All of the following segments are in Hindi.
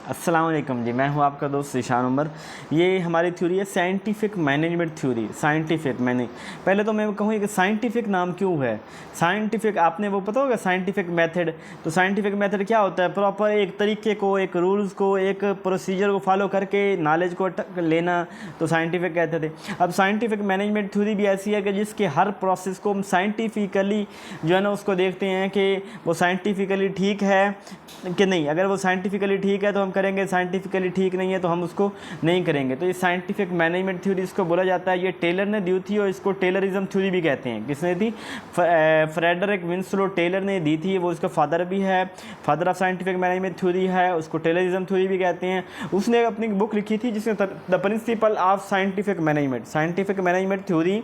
अस्सलाम वालेकुम जी, मैं हूं आपका दोस्त ज़ीशान उमर। ये हमारी थ्योरी है साइंटिफिक मैनेजमेंट थ्योरी। साइंटिफिक मैंने पहले तो मैं कहूँ कि साइंटिफिक नाम क्यों है। साइंटिफिक आपने वो पता होगा साइंटिफिक मेथड। तो साइंटिफिक मेथड क्या होता है? प्रॉपर एक तरीके को, एक रूल्स को, एक प्रोसीजर को फॉलो करके नॉलेज को लेना, तो साइंटिफिक कहते थे। अब साइंटिफिक मैनेजमेंट थ्योरी भी ऐसी है कि जिसके हर प्रोसेस को हम साइंटिफिकली जो है ना उसको देखते हैं कि वो साइंटिफिकली ठीक है कि नहीं। अगर वो साइंटिफिकली ठीक है तो हम करेंगे, साइंटिफिकली ठीक नहीं है तो हम उसको नहीं करेंगे। तो ये साइंटिफिक मैनेजमेंट थ्योरी इसको बोला जाता है। ये टेलर ने दी थी और इसको टेलरिज्म थ्योरी भी कहते हैं। किसने दी? फ्रेडरिक विंसलो टेलर ने दी थी। वो इसका फादर भी है, father of scientific management theory है। उसको टेलरिज्म थ्योरी भी कहते हैं। उसने अपनी बुक लिखी थी जिसमें the principle of scientific management theory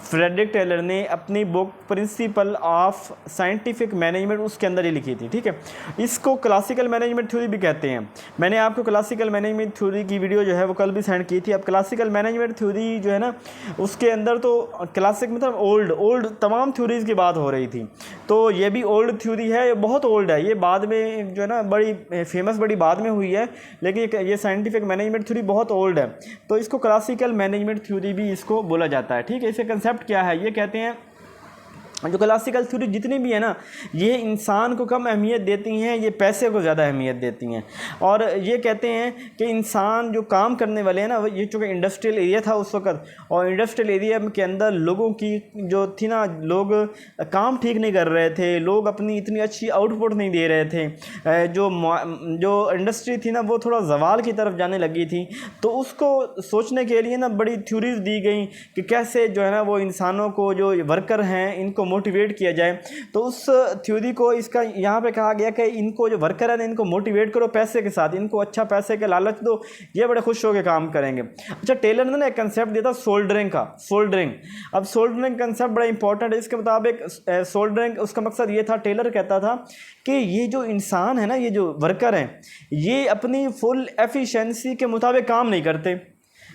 Frederick Taylor ने अपनी book principle of scientific management उसके अंदर ही लिखी थी। ठीक है, इसको क्लासिकल मैनेजमेंट थ्योरी भी कहते हैं। मैंने आपको क्लासिकल मैनेजमेंट थ्योरी की वीडियो जो है वो कल भी सेंड की थी। अब क्लासिकल मैनेजमेंट थ्योरी जो है ना उसके अंदर तो क्लासिक मतलब ओल्ड तमाम थ्योरीज़ की बात हो रही थी। तो ये भी ओल्ड थ्योरी है, ये बहुत ओल्ड है। ये बाद में जो है ना बड़ी फेमस बड़ी बाद में हुई है, लेकिन ये साइंटिफिक मैनेजमेंट थ्योरी बहुत ओल्ड है। तो इसको क्लासिकल मैनेजमेंट थ्योरी भी इसको बोला जाता है। ठीक है, इसका कंसेप्ट क्या है? ये कहते हैं जो क्लासिकल थ्योरी जितनी भी है ना, ये इंसान को कम अहमियत देती हैं, ये पैसे को ज़्यादा अहमियत देती हैं। और ये कहते हैं कि इंसान जो काम करने वाले हैं ना, ये चूँकि इंडस्ट्रियल एरिया था उस वक़्त, और इंडस्ट्रियल एरिया के अंदर लोगों की जो थी ना, लोग काम ठीक नहीं कर रहे थे, लोग अपनी इतनी अच्छी आउटपुट नहीं दे रहे थे। जो इंडस्ट्री थी ना वो थोड़ा जवाल की तरफ जाने लगी थी। तो उसको सोचने के लिए ना बड़ी थ्योरीज दी गई कि कैसे जो है ना वो इंसानों को, जो वर्कर हैं, इनको मोटिवेट किया जाए। तो उस थ्योरी को इसका यहाँ पे कहा गया कि इनको जो वर्कर है इनको मोटिवेट करो पैसे के साथ, इनको अच्छा पैसे के लालच दो, ये बड़े खुश होकर काम करेंगे। अच्छा, टेलर ने एक कंसेप्ट दिया था सोल्डरिंग का। सोल्डरिंग, अब सोल्डरिंग कंसेप्ट बड़ा इंपॉर्टेंट है। इसके मुताबिक सोल्डरिंग उसका मकसद ये था, टेलर कहता था कि ये जो इंसान है ना, ये जो वर्कर हैं, ये अपनी फुल एफिशिएंसी के मुताबिक काम नहीं करते।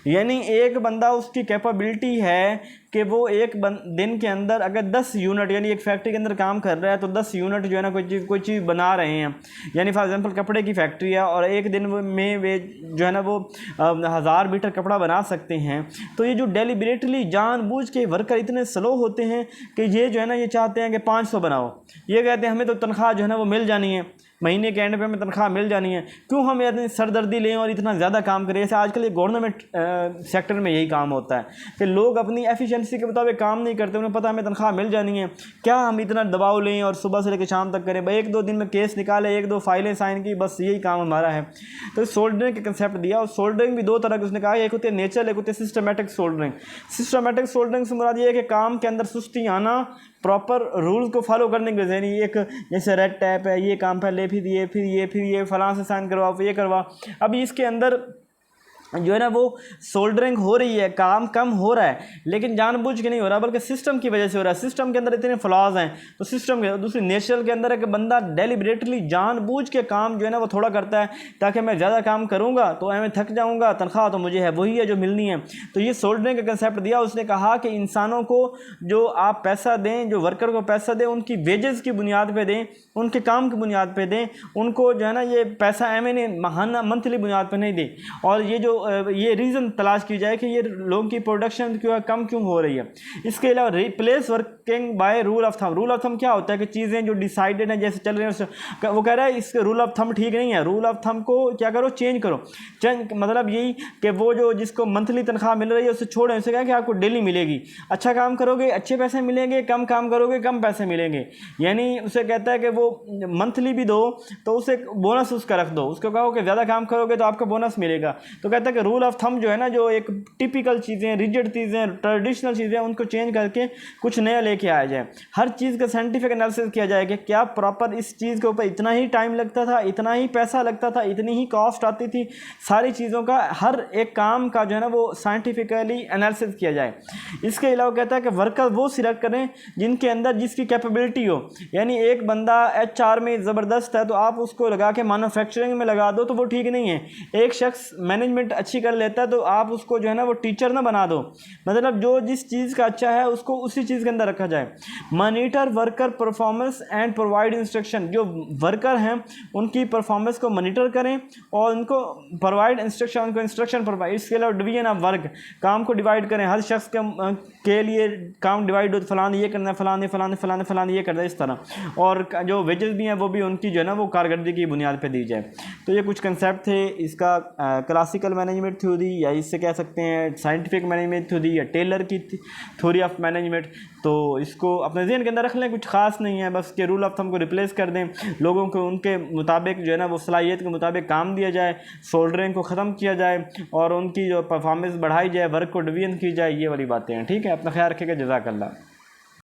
यानी एक बंदा उसकी कैपेबिलिटी है कि वो एक दिन के अंदर अगर 10 यूनिट, यानी एक फैक्ट्री के अंदर काम कर रहा है तो 10 यूनिट जो है ना कोई चीज़ बना रहे हैं। यानी फॉर एग्जांपल कपड़े की फैक्ट्री है और एक दिन में वे जो है ना वो 1000 मीटर कपड़ा बना सकते हैं। तो ये जो डेलिबरेटली जानबूझ के वर्कर इतने स्लो होते हैं कि ये जो है ना ये चाहते हैं कि 500 बनाओ। ये कहते हैं हमें तो तनख्वाह जो है ना वो मिल जानी है, महीने के एंड पे हमें तनख्वाह मिल जानी है, क्यों हम इतनी सरदर्दी लें और इतना ज़्यादा काम करें। जैसे आजकल ये गवर्नमेंट सेक्टर में यही काम होता है कि लोग अपनी एफिशिएंसी के मुताबिक काम नहीं करते। उन्हें पता हमें तनख्वाह मिल जानी है, क्या हम इतना दबाव लें और सुबह से लेकर शाम तक करें। भाई 1-2 दिन में केस निकाले, 1-2 फाइलें साइन की, बस यही काम हमारा है। तो सोल्डरिंग के कंसेप्ट दिया। और सोल्डरिंग भी 2 तरह की उसने कहा, एक होती है नेचुरल, एक होती है सिस्टमेटिक सोल्डरिंग। सिस्टमेटिक सोल्डरिंग से मुराद ये है कि काम के अंदर सुस्ती आना, प्रॉपर रूल्स को फॉलो करने के लिए। एक जैसे रेड टैप है, ये काम पहले, फिर ये फलां से साइन करवाओ, फिर ये करवाओ। अभी इसके अंदर जो है ना वो सोल्डरिंग हो रही है, काम कम हो रहा है, लेकिन जानबूझ के नहीं हो रहा, बल्कि सिस्टम की वजह से हो रहा है। सिस्टम के अंदर इतने फ्लॉज हैं तो सिस्टम के। दूसरी नेचुरल के अंदर है कि बंदा डेलिबरेटली जानबूझ के काम जो है ना वो थोड़ा करता है, ताकि मैं ज़्यादा काम करूँगा तो मैं थक जाऊँगा, तनख्वाह तो मुझे है वही है जो मिलनी है। तो ये सोल्डरिंग का कंसेप्ट दिया। उसने कहा कि इंसानों को जो आप पैसा दें, जो वर्कर को पैसा दें, उनकी वेजेस की बुनियाद पर दें, उनके काम की बुनियाद पर दें। उनको जो है ना ये पैसा माहाना मंथली बुनियाद पर नहीं दें। और ये रीज़न तलाश की जाए कि ये लोगों की प्रोडक्शन कम क्यों हो रही है। इसके अलावा replace working by rule of thumb. Rule of thumb क्या होता है कि चीज़ें जो डिसाइडेड हैं, जैसे चल रही हैं, वो कह रहा है इसके रूल ऑफ थंब ठीक नहीं है। रूल ऑफ थंब को क्या करो, चेंज करो। मतलब यही कि वो जो जिसको मंथली तनख्वाह मिल रही है उसे छोड़ें, उसे कहा कि आपको डेली मिलेगी। अच्छा काम करोगे अच्छे पैसे मिलेंगे, कम काम करोगे कम पैसे मिलेंगे। यानी उसे कहता है कि वो मंथली भी दो तो उसे बोनस उसका रख दो। उसको कहो कि ज़्यादा काम करोगे तो आपको बोनस मिलेगा। तो कहता है कि रूल ऑफ थंब जो है ना, जो एक टिपिकल चीज़ें, रिजिड चीज़ें, ट्रेडिशनल चीज़ें, उनको चेंज करके कुछ नया लेके आया जाए। हर चीज़ का साइंटिफिक एनालिसिस किया जाए कि क्या प्रॉपर इस चीज़ के ऊपर इतना ही टाइम लगता था, इतना ही पैसा लगता था, इतनी ही कॉस्ट आती थी। सारी चीज़ों का, हर एक काम का जो है ना वो साइंटिफिकली एनालिसिस किया जाए। इसके अलावा कहता है कि वर्कर वो सिलेक्ट करें जिनके अंदर जिसकी कैपेबिलिटी हो। यानी एक बंदा HR में ज़बरदस्त है तो आप उसको लगा के मैन्युफैक्चरिंग में लगा दो तो वो ठीक नहीं है। एक शख्स मैनेजमेंट अच्छी कर लेता है तो आप उसको जो है ना वो टीचर ना बना दो, मतलब जो जिस चीज़ का अच्छा है उसको उसी चीज़ के अंदर रखा जाए। Monitor worker performance and provide instruction, जो वर्कर हैं उनकी परफॉर्मेंस को मॉनिटर करें और उनको प्रोवाइड इंस्ट्रक्शन, उनको इंस्ट्रक्शन प्रोवाइड। इसके अलावा डिवीजन ऑफ वर्क, काम को डिवाइड करें, हर शख्स के लिए काम डिवाइड हो, फलाने ये करना है, फलाने फलाने फलाने फलाने ये करना है, इस तरह। और जो वेजेस भी हैं वो भी उनकी जो है ना वो कारकर्दगी की बुनियाद पे दी जाए। तो ये कुछ कंसेप्ट थे इसका क्लासिकल मैनेजमेंट थ्योरी, या इससे कह सकते हैं साइंटिफिक मैनेजमेंट थ्योरी, या टेलर की थ्योरी ऑफ मैनेजमेंट। तो इसको अपने जहन के अंदर रख लें, कुछ खास नहीं है, बस के रूल ऑफ थंब को रिप्लेस कर दें, लोगों को उनके मुताबिक जो है ना वो सलाहियत के मुताबिक काम दिया जाए, सोल्डरिंग को ख़त्म किया जाए और उनकी जो परफॉर्मेंस बढ़ाई जाए, वर्क को डिवीजन की जाए, ये वाली बातें हैं। ठीक है, अपना ख्याल रखिएगा, जज़ाकल्लाह।